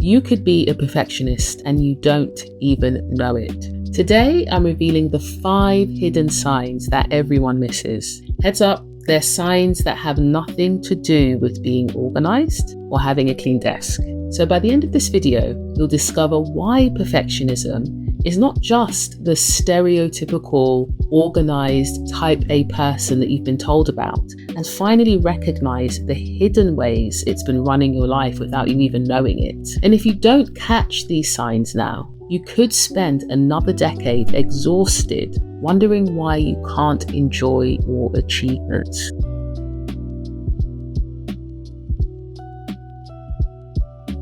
You could be a perfectionist and you don't even know it. Today, I'm revealing the 5 hidden signs that everyone misses. Heads up, they're signs that have nothing to do with being organized or having a clean desk. So by the end of this video, you'll discover why perfectionism is not just the stereotypical, organized, type A person that you've been told about, and finally recognize the hidden ways it's been running your life without you even knowing it. And if you don't catch these signs now, you could spend another decade exhausted, wondering why you can't enjoy your achievements.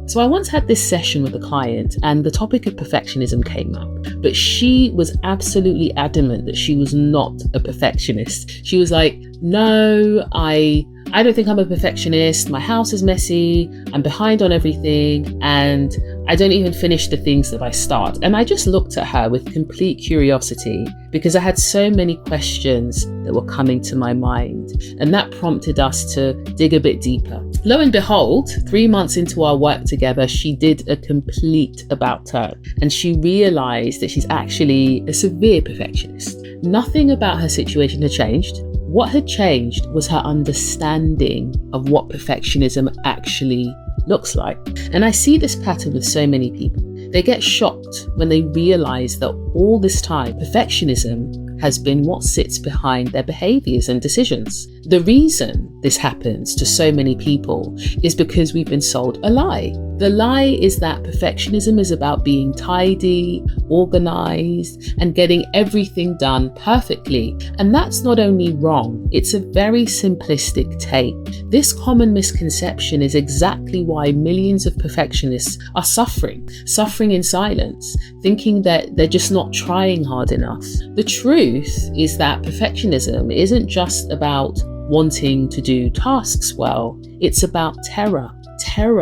So I once had this session with a client and the topic of perfectionism came up, but she was absolutely adamant that she was not a perfectionist. She was like, no, I don't think I'm a perfectionist. My house is messy. I'm behind on everything. And I don't even finish the things that I start. And I just looked at her with complete curiosity because I had so many questions that were coming to my mind. And that prompted us to dig a bit deeper. Lo and behold, 3 months into our work together, she did a complete about turn. And she realized that she's actually a severe perfectionist. Nothing about her situation had changed. What had changed was her understanding of what perfectionism actually looks like. And I see this pattern with so many people. They get shocked when they realize that all this time, perfectionism has been what sits behind their behaviors and decisions. The reason this happens to so many people is because we've been sold a lie. The lie is that perfectionism is about being tidy, organized, and getting everything done perfectly. And that's not only wrong, it's a very simplistic take. This common misconception is exactly why millions of perfectionists are suffering in silence, thinking that they're just not trying hard enough. The truth is that perfectionism isn't just about wanting to do tasks well. It's about terror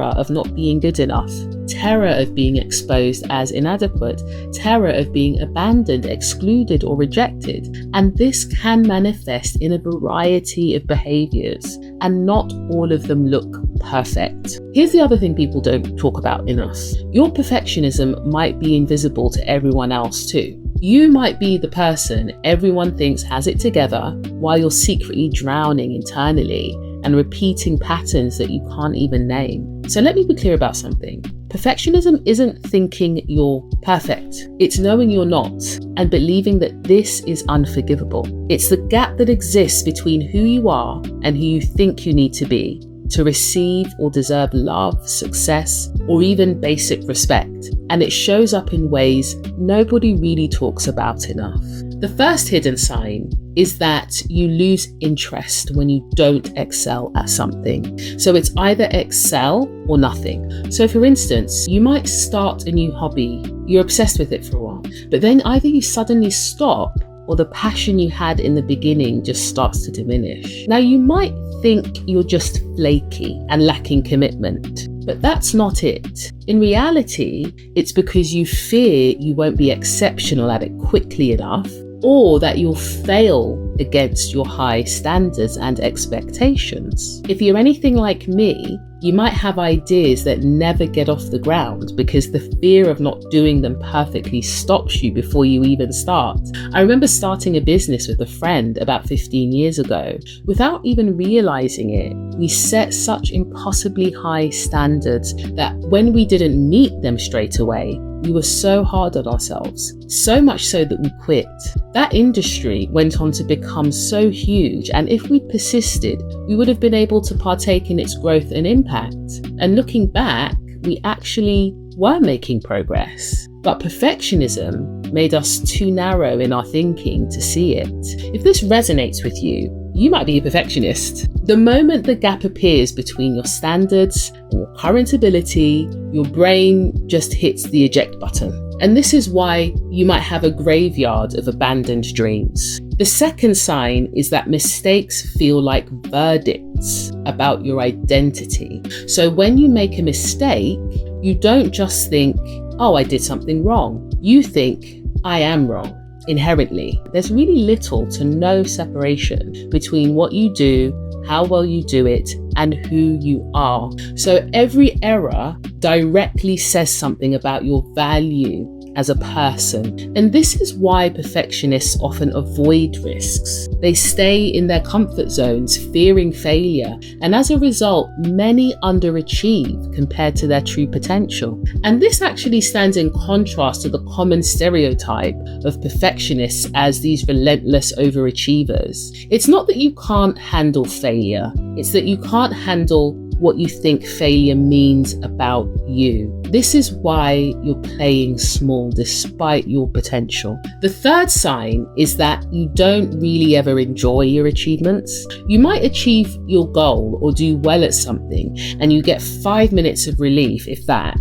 of not being good enough, terror of being exposed as inadequate, terror of being abandoned, excluded, or rejected. And this can manifest in a variety of behaviors, and not all of them look perfect. Here's the other thing people don't talk about enough. Your perfectionism might be invisible to everyone else too. You might be the person everyone thinks has it together while you're secretly drowning internally and repeating patterns that you can't even name. So let me be clear about something. Perfectionism isn't thinking you're perfect. It's knowing you're not and believing that this is unforgivable. It's the gap that exists between who you are and who you think you need to be to receive or deserve love, success, or even basic respect. And it shows up in ways nobody really talks about enough. The first hidden sign is that you lose interest when you don't excel at something. So it's either excel or nothing. So for instance, you might start a new hobby, you're obsessed with it for a while, but then either you suddenly stop or the passion you had in the beginning just starts to diminish. Now you might think you're just flaky and lacking commitment, but that's not it. In reality, it's because you fear you won't be exceptional at it quickly enough, or that you'll fail against your high standards and expectations. If you're anything like me, you might have ideas that never get off the ground because the fear of not doing them perfectly stops you before you even start. I remember starting a business with a friend about 15 years ago. Without even realizing it, we set such impossibly high standards that when we didn't meet them straight away, we were so hard on ourselves, so much so that we quit. That industry went on to become so huge, and if we'd persisted, we would have been able to partake in its growth and impact. And looking back, we actually were making progress. But perfectionism made us too narrow in our thinking to see it. If this resonates with you, you might be a perfectionist. The moment the gap appears between your standards and your current ability, your brain just hits the eject button. And this is why you might have a graveyard of abandoned dreams. The second sign is that mistakes feel like verdicts about your identity. So when you make a mistake, you don't just think, oh, I did something wrong. You think, I am wrong. Inherently, there's really little to no separation between what you do, how well you do it, and who you are. So every error directly says something about your value as a person. And this is why perfectionists often avoid risks. They stay in their comfort zones, fearing failure. And as a result, many underachieve compared to their true potential. And this actually stands in contrast to the common stereotype of perfectionists as these relentless overachievers. It's not that you can't handle failure. It's that you can't handle what you think failure means about you. This is why you're playing small despite your potential. The third sign is that you don't really ever enjoy your achievements. You might achieve your goal or do well at something and you get 5 minutes of relief, if that.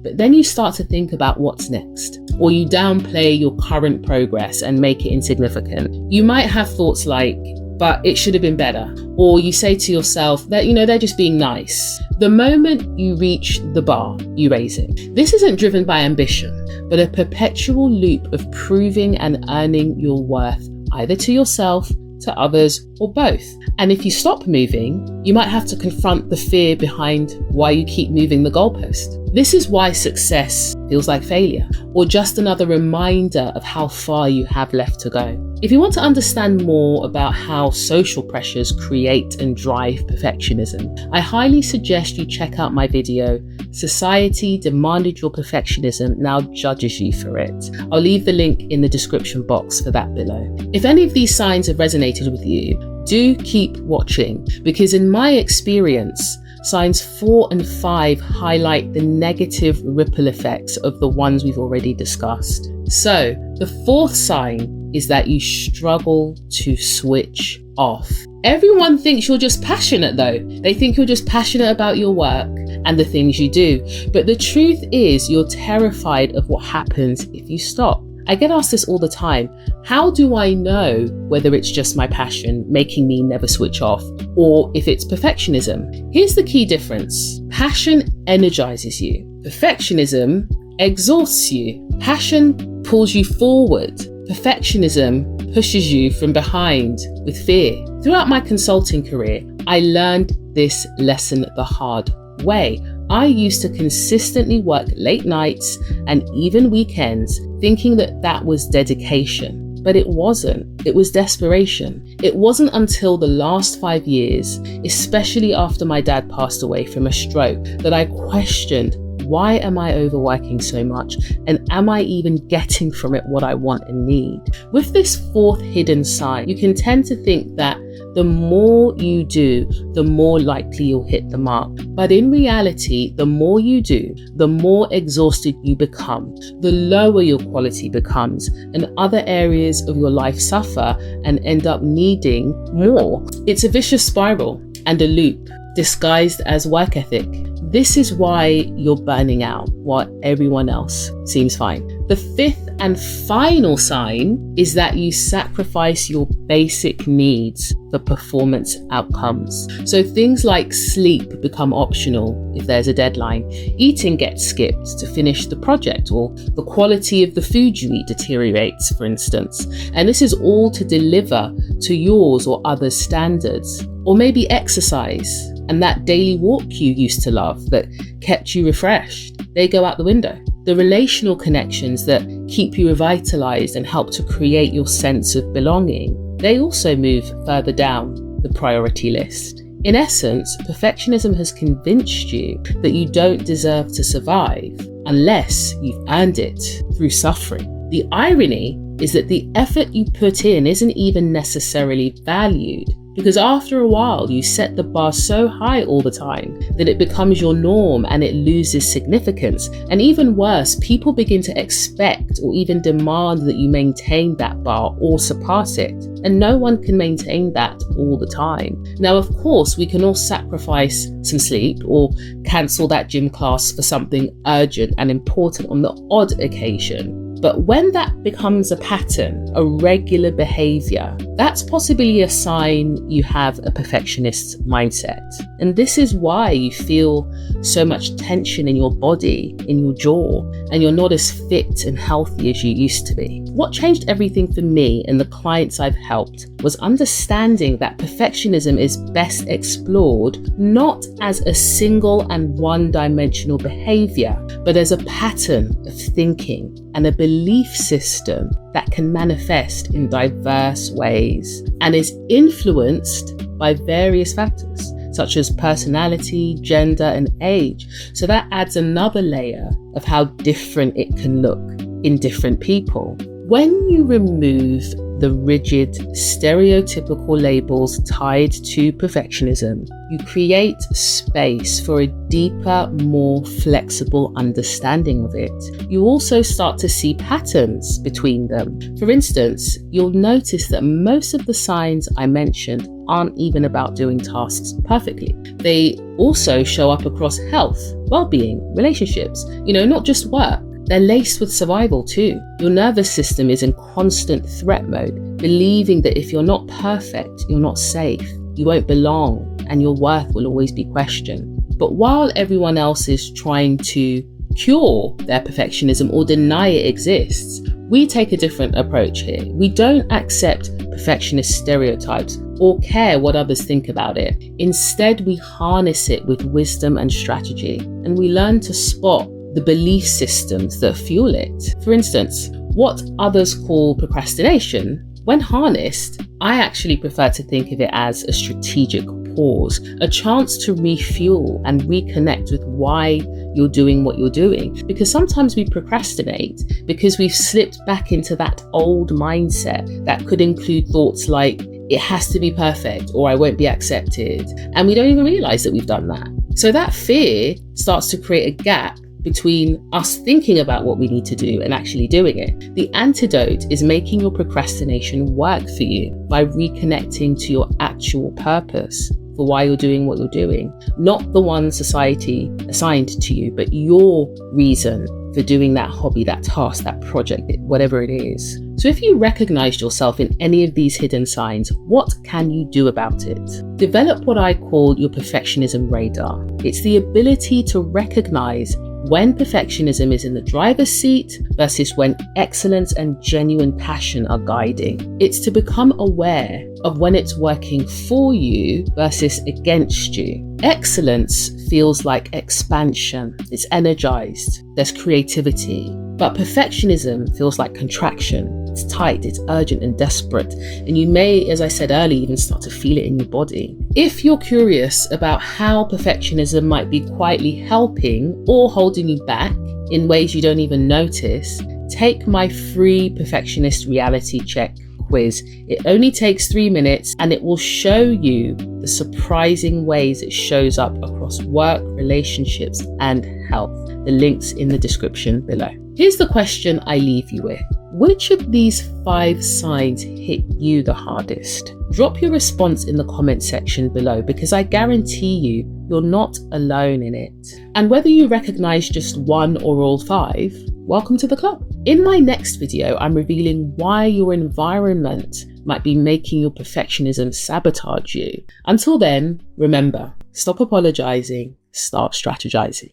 But then you start to think about what's next, or you downplay your current progress and make it insignificant. You might have thoughts like, but it should have been better. Or you say to yourself that, they're just being nice. The moment you reach the bar, you raise it. This isn't driven by ambition, but a perpetual loop of proving and earning your worth, either to yourself, to others, or both. And if you stop moving, you might have to confront the fear behind why you keep moving the goalpost. This is why success feels like failure, or just another reminder of how far you have left to go. If you want to understand more about how social pressures create and drive perfectionism, I highly suggest you check out my video, Society Demanded Your Perfectionism Now Judges You for It. I'll leave the link in the description box for that below. If any of these signs have resonated with you, do keep watching, because in my experience, signs 4 and 5 highlight the negative ripple effects of the ones we've already discussed. So, the fourth sign is that you struggle to switch off. Everyone thinks you're just passionate though. They think you're just passionate about your work and the things you do. But the truth is you're terrified of what happens if you stop. I get asked this all the time. How do I know whether it's just my passion making me never switch off, or if it's perfectionism? Here's the key difference. Passion energizes you. Perfectionism exhausts you. Passion pulls you forward. Perfectionism pushes you from behind with fear. Throughout my consulting career, I learned this lesson the hard way. I used to consistently work late nights and even weekends, thinking that was dedication. But it wasn't. It was desperation. It wasn't until the last 5 years, especially after my dad passed away from a stroke, that I questioned, why am I overworking so much? And am I even getting from it what I want and need? With this fourth hidden sign, you can tend to think that the more you do, the more likely you'll hit the mark. But in reality, the more you do, the more exhausted you become, the lower your quality becomes, and other areas of your life suffer and end up needing more. It's a vicious spiral and a loop disguised as work ethic. This is why you're burning out while everyone else seems fine. The fifth and final sign is that you sacrifice your basic needs for performance outcomes. So things like sleep become optional if there's a deadline, eating gets skipped to finish the project, or the quality of the food you eat deteriorates, for instance. And this is all to deliver to yours or others' standards. Or maybe exercise and that daily walk you used to love that kept you refreshed, they go out the window. The relational connections that keep you revitalized and help to create your sense of belonging, they also move further down the priority list. In essence, perfectionism has convinced you that you don't deserve to survive unless you've earned it through suffering. The irony is that the effort you put in isn't even necessarily valued, because after a while you set the bar so high all the time that it becomes your norm and it loses significance. And even worse, people begin to expect or even demand that you maintain that bar or surpass it. And no one can maintain that all the time. Now, of course, we can all sacrifice some sleep or cancel that gym class for something urgent and important on the odd occasion. But when that becomes a pattern, a regular behavior, that's possibly a sign you have a perfectionist mindset. And this is why you feel so much tension in your body, in your jaw, and you're not as fit and healthy as you used to be. What changed everything for me and the clients I've helped was understanding that perfectionism is best explored not as a single and one-dimensional behavior, but as a pattern of thinking and a belief system that can manifest in diverse ways and is influenced by various factors such as personality, gender, and age. So that adds another layer of how different it can look in different people. When you remove the rigid, stereotypical labels tied to perfectionism, you create space for a deeper, more flexible understanding of it. You also start to see patterns between them. For instance, you'll notice that most of the signs I mentioned aren't even about doing tasks perfectly. They also show up across health, well-being, relationships, not just work. They're laced with survival too. Your nervous system is in constant threat mode, believing that if you're not perfect, you're not safe, you won't belong, and your worth will always be questioned. But while everyone else is trying to cure their perfectionism or deny it exists, we take a different approach here. We don't accept perfectionist stereotypes or care what others think about it. Instead, we harness it with wisdom and strategy, and we learn to spot the belief systems that fuel it. For instance, what others call procrastination, when harnessed, I actually prefer to think of it as a strategic pause, a chance to refuel and reconnect with why you're doing what you're doing. Because sometimes we procrastinate because we've slipped back into that old mindset that could include thoughts like, it has to be perfect or I won't be accepted. And we don't even realize that we've done that. So that fear starts to create a gap between us thinking about what we need to do and actually doing it. The antidote is making your procrastination work for you by reconnecting to your actual purpose for why you're doing what you're doing, not the one society assigned to you, but your reason for doing that hobby, that task, that project, whatever it is. So if you recognize yourself in any of these hidden signs, what can you do about it? Develop what I call your perfectionism radar. It's the ability to recognize when perfectionism is in the driver's seat versus when excellence and genuine passion are guiding. It's to become aware of when it's working for you versus against you. Excellence feels like expansion. It's energized. There's creativity. But perfectionism feels like contraction. It's tight, it's urgent and desperate. And you may, as I said earlier, even start to feel it in your body. If you're curious about how perfectionism might be quietly helping or holding you back in ways you don't even notice, take my free perfectionist reality check quiz. It only takes 3 minutes and it will show you the surprising ways it shows up across work, relationships, and health. The link's in the description below. Here's the question I leave you with. Which of these 5 signs hit you the hardest? Drop your response in the comment section below because I guarantee you're not alone in it. And whether you recognize just one or all 5, welcome to the club. In my next video, I'm revealing why your environment might be making your perfectionism sabotage you. Until then, remember, stop apologizing, start strategizing.